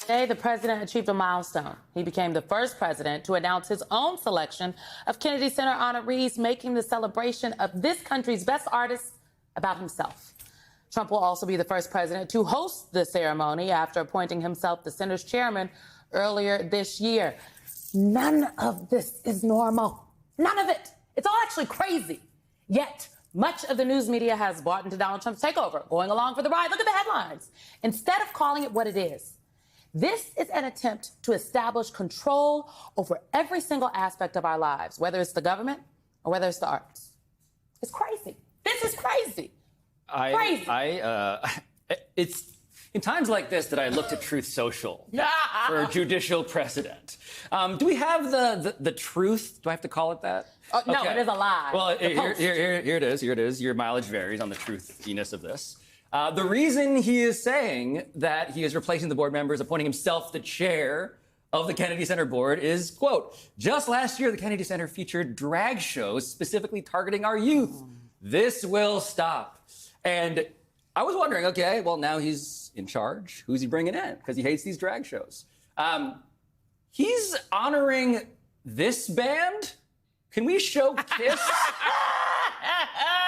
Today, the president achieved a milestone. He became the first president to announce his own selection of Kennedy Center honorees, making the celebration of this country's best artists about himself. Trump will also be the first president to host the ceremony after appointing himself the center's chairman earlier this year. None of this is normal. None of it. It's all actually crazy. Yet, much of the news media has bought into Donald Trump's takeover, going along for the ride. Look at the headlines. Instead of calling it what it is, this is an attempt to establish control over every single aspect of our lives, whether it's the government or whether it's the arts. It's crazy. This is crazy. It's in times like this that I look to Truth Social for judicial precedent. Do we have the truth? Do I have to call it that? No, it is a lie. Well, here it is. Here it is. Your mileage varies on the truthiness of this. The reason he is saying that he is replacing the board members, appointing himself the chair of the Kennedy Center board is, quote, just last year, the Kennedy Center featured drag shows specifically targeting our youth. This will stop. And I was wondering, okay, well, now he's in charge. Who's he bringing in? Because he hates these drag shows. He's honoring this band. Can we show Kiss?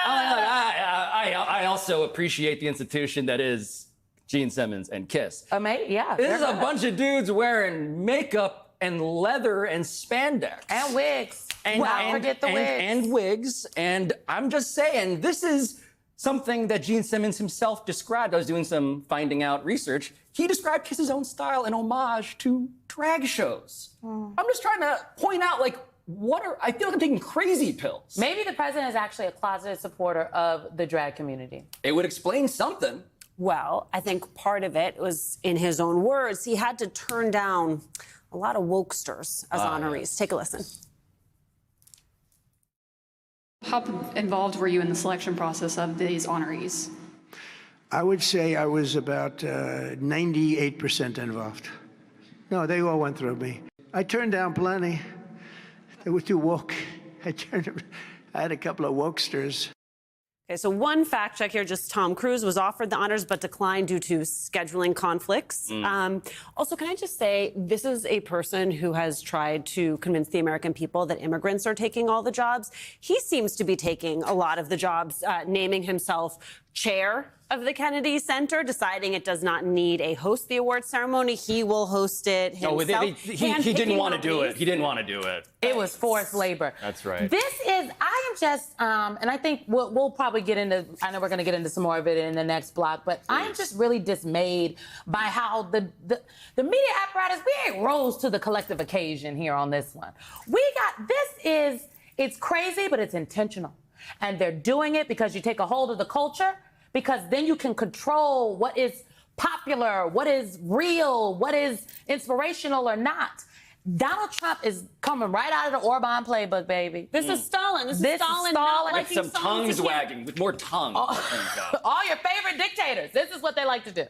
I also appreciate the institution that is Gene Simmons and Kiss. Yeah. This is a bunch of dudes wearing makeup and leather and spandex. And wigs. Forget the wigs. And wigs. And I'm just saying, this is something that Gene Simmons himself described. I was doing some finding out research. He described Kiss's own style in homage to drag shows. I'm just trying to point out, like, I feel like I'm taking crazy pills. Maybe the president is actually a closeted supporter of the drag community. It would explain something. Well, I think part of it was, in his own words, he had to turn down a lot of wokesters as honorees. Take a listen. How involved were you in the selection process of these honorees? I would say I was about 98% involved. No, they all went through me. I turned down plenty. They were too woke. I had a couple of wokesters. Okay, so one fact check here, just Tom Cruise was offered the honors but declined due to scheduling conflicts. Also, can I just say, this is a person who has tried to convince the American people that immigrants are taking all the jobs. He seems to be taking a lot of the jobs, naming himself chair of the Kennedy Center, deciding it does not need a host the award ceremony. He will host it himself. No, he didn't want to do it. He didn't want to do it. It was forced labor. That's right. I am just, and I think we'll probably get into, I know we're going to get into some more of it in the next block, but I am just really dismayed by how the media apparatus, we ain't rose to the collective occasion here on this one. It's crazy, but it's intentional. And they're doing it because you take a hold of the culture, because then you can control what is popular, what is real, what is inspirational or not. Donald Trump is coming right out of the Orban playbook, baby. This is Stalin. This is Stalin. Not with some tongues wagging, with more tongue. All your favorite dictators. This is what they like to do.